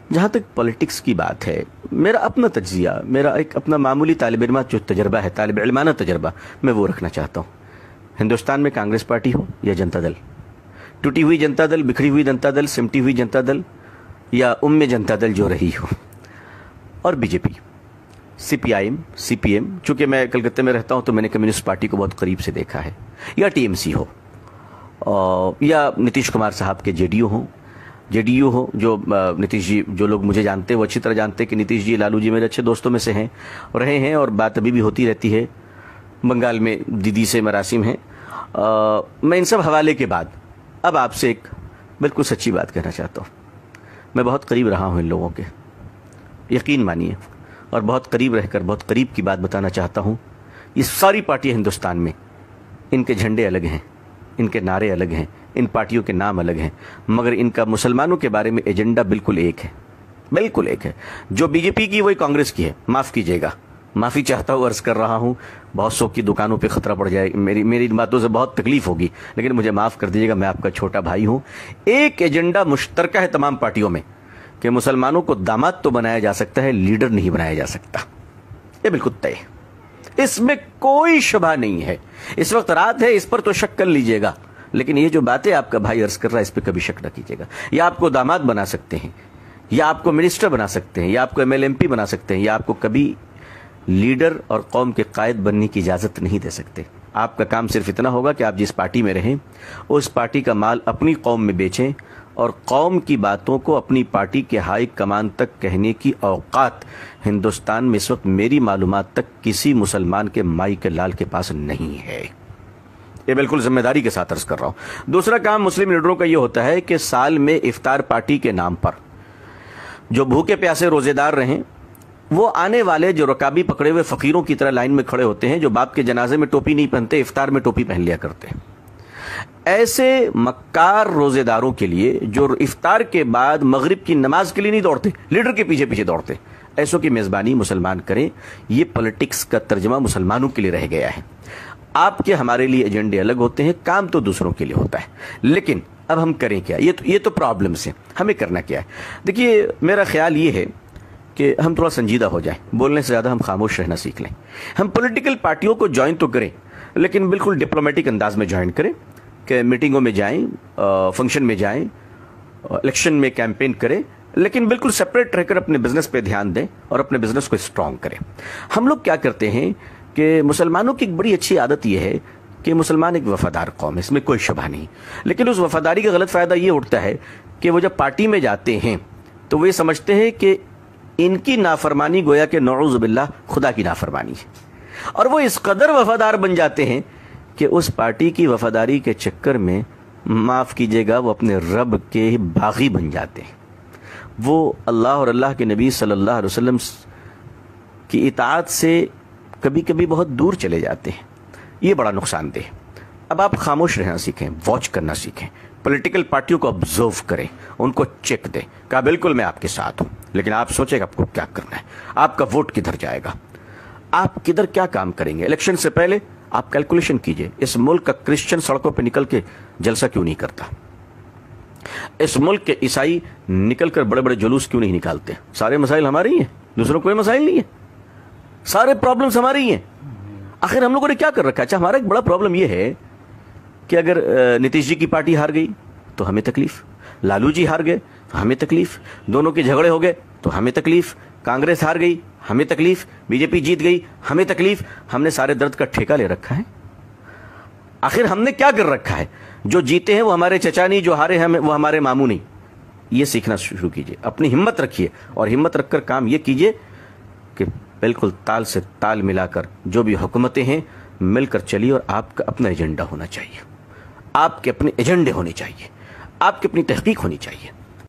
جہاں تک پولیٹکس کی بات ہے، میرا اپنا تجزیہ، میرا ایک اپنا معمولی طالب علمہ جو تجربہ ہے، طالب علمانہ تجربہ، میں وہ رکھنا چاہتا ہوں۔ ہندوستان میں کانگریس پارٹی ہو یا جنتا دل، ٹوٹی ہوئی جنتا دل، بکھری ہوئی جنتا دل، سمٹی ہوئی جنتا دل، یا جنتا دل جو رہی ہو، اور B J P, C P I M, C P M, چونکہ میں کلکتہ میں رہتا ہوں تو میں نے کمیونسٹ پارٹی کو بہت قریب سے دیکھا ہے، یا ٹی ایم سی ہو، یا نتیش کمار صاحب کے جے ڈی یو ہو، جو نتیش جی، جو لوگ مجھے جانتے ہیں وہ اچھی طرح جانتے ہیں کہ نتیش جی، لالو جی میرے اچھے دوستوں میں سے ہیں، رہے ہیں، اور بات ابھی بھی ہوتی رہتی ہے۔ بنگال میں دیدی سے مراسم ہیں۔ میں ان سب حوالے کے بعد اب آپ سے ایک بالکل سچی بات کہنا چاہتا ہوں۔ میں بہت قریب رہا ہوں ان لوگوں کے، یقین مانیے، اور بہت قریب رہ کر بہت قریب کی بات بتانا چاہتا ہوں۔ یہ ساری پارٹیاں ہندوستان میں، ان کے جھنڈے الگ ہیں، ان کے نعرے الگ ہیں، ان پارٹیوں کے نام الگ ہیں، مگر ان کا مسلمانوں کے بارے میں ایجنڈا بالکل ایک ہے، بالکل ایک ہے۔ جو بی جے پی کی وہی کانگریس کی ہے، معاف کیجیے گا، معافی چاہتا ہوں، عرض کر رہا ہوں، بہت سو کی دکانوں پہ خطرہ پڑ جائے، میری باتوں سے بہت تکلیف ہوگی، لیکن مجھے معاف کر دیجیے گا، میں آپ کا چھوٹا بھائی ہوں۔ ایک ایجنڈا مشترکہ ہے تمام پارٹیوں میں کہ مسلمانوں کو داماد تو بنایا جا سکتا ہے، لیڈر نہیں بنایا جا سکتا، یہ بالکل طے ہے، اس میں کوئی شبہ نہیں ہے۔ اس وقت رات ہے، اس پر تو شک کر لیجیے گا، لیکن یہ جو باتیں آپ کا بھائی عرض کر رہا ہے اس پہ کبھی شک نہ کیجیے گا۔ یا آپ کو داماد بنا سکتے ہیں، یا آپ کو منسٹر بنا سکتے ہیں، یا آپ کو ایم ایل ایم پی بنا سکتے ہیں، یا آپ کو کبھی لیڈر اور قوم کے قائد بننے کی اجازت نہیں دے سکتے۔ آپ کا کام صرف اتنا ہوگا کہ آپ جس پارٹی میں رہیں اس پارٹی کا مال اپنی قوم میں بیچیں، اور قوم کی باتوں کو اپنی پارٹی کے ہائی کمان تک کہنے کی اوقات ہندوستان میں اس وقت میری معلومات تک کسی مسلمان کے مائی کے لال کے پاس نہیں ہے۔ یہ بالکل ذمہ داری کے ساتھ عرض کر رہا ہوں۔ دوسرا کام مسلم لیڈروں کا یہ ہوتا ہے کہ سال میں افطار پارٹی کے نام پر جو بھوکے پیاسے روزے دار رہیں، وہ آنے والے جو رکابی پکڑے ہوئے فقیروں کی طرح لائن میں کھڑے ہوتے ہیں، جو باپ کے جنازے میں ٹوپی نہیں پہنتے، افطار میں ٹوپی پہن لیا کرتے ہیں، ایسے مکار روزے داروں کے لیے جو افطار کے بعد مغرب کی نماز کے لیے نہیں دوڑتے، لیڈر کے پیچھے پیچھے دوڑتے، ایسوں کی میزبانی مسلمان کریں۔ یہ پولیٹکس کا ترجمہ مسلمانوں کے لیے رہ گیا ہے۔ آپ کے ہمارے لیے ایجنڈے الگ ہوتے ہیں، کام تو دوسروں کے لیے ہوتا ہے، لیکن اب ہم کریں کیا؟ یہ تو پرابلمس ہیں، ہمیں کرنا کیا ہے؟ دیکھیے، میرا خیال یہ ہے کہ ہم تھوڑا سنجیدہ ہو جائیں، بولنے سے زیادہ ہم خاموش رہنا سیکھ لیں۔ ہم پولیٹیکل پارٹیوں کو جوائن تو کریں، لیکن بالکل ڈپلومیٹک انداز میں جوائن کریں، کہ میٹنگوں میں جائیں، فنکشن میں جائیں، الیکشن میں کیمپین کریں، لیکن بالکل سپریٹ رہ کر اپنے بزنس پہ دھیان دیں اور اپنے بزنس کو اسٹرانگ کریں۔ ہم لوگ کیا کرتے ہیں کہ مسلمانوں کی ایک بڑی اچھی عادت یہ ہے کہ مسلمان ایک وفادار قوم ہے، اس میں کوئی شبہ نہیں، لیکن اس وفاداری کا غلط فائدہ یہ اٹھتا ہے کہ وہ جب پارٹی میں جاتے ہیں تو وہ یہ سمجھتے ہیں کہ ان کی نافرمانی گویا کہ نعوذ باللہ خدا کی نافرمانی ہے، اور وہ اس قدر وفادار بن جاتے ہیں کہ اس پارٹی کی وفاداری کے چکر میں، معاف کیجیے گا، وہ اپنے رب کے باغی بن جاتے ہیں، وہ اللہ اور اللہ کے نبی صلی اللہ علیہ وسلم کی اطاعت سے کبھی کبھی بہت دور چلے جاتے ہیں۔ یہ بڑا نقصان دہ۔ اب آپ خاموش رہنا سیکھیں، واچ کرنا سیکھیں، پولیٹیکل پارٹیوں کو آبزرو کریں، ان کو چیک دیں، کہا بالکل میں آپ کے ساتھ ہوں، لیکن آپ سوچیں کہ آپ کو کیا کرنا ہے، آپ کا ووٹ کدھر جائے گا، آپ کدھر کیا کام کریں گے۔ الیکشن سے پہلے آپ کیلکولیشن کیجئے، اس ملک کا کرسچن سڑکوں پہ نکل کے جلسہ کیوں نہیں کرتا، اس ملک کے عیسائی نکل کر بڑے بڑے جلوس کیوں نہیں نکالتے۔ سارے مسائل ہمارے ہی ہیں، دوسروں کوئی مسائل نہیں ہے، سارے پرابلمز ہماری ہی ہیں۔ آخر ہم لوگوں نے کیا کر رکھا ہے؟ اچھا، ہمارا ایک بڑا پرابلم یہ ہے کہ اگر نتیش جی کی پارٹی ہار گئی تو ہمیں تکلیف، لالو جی ہار گئے تو ہمیں تکلیف، دونوں کے جھگڑے ہو گئے تو ہمیں تکلیف، کانگریس ہار گئی ہمیں تکلیف، بی جے پی جیت گئی ہمیں تکلیف۔ ہم نے سارے درد کا ٹھیکہ لے رکھا ہے۔ آخر ہم نے کیا کر رکھا ہے؟ جو جیتے ہیں وہ ہمارے چچا نہیں، جو ہارے ہیں وہ ہمارے ماموں نہیں۔ یہ سیکھنا شروع کیجئے، اپنی ہمت رکھیے، اور ہمت رکھ کر کام یہ کیجئے کہ بالکل تال سے تال ملا کر جو بھی حکومتیں ہیں مل کر چلیے، اور آپ کا اپنا ایجنڈا ہونا چاہیے، آپ کے اپنے ایجنڈے ہونے چاہیے، آپ کی اپنی تحقیق ہونی چاہیے۔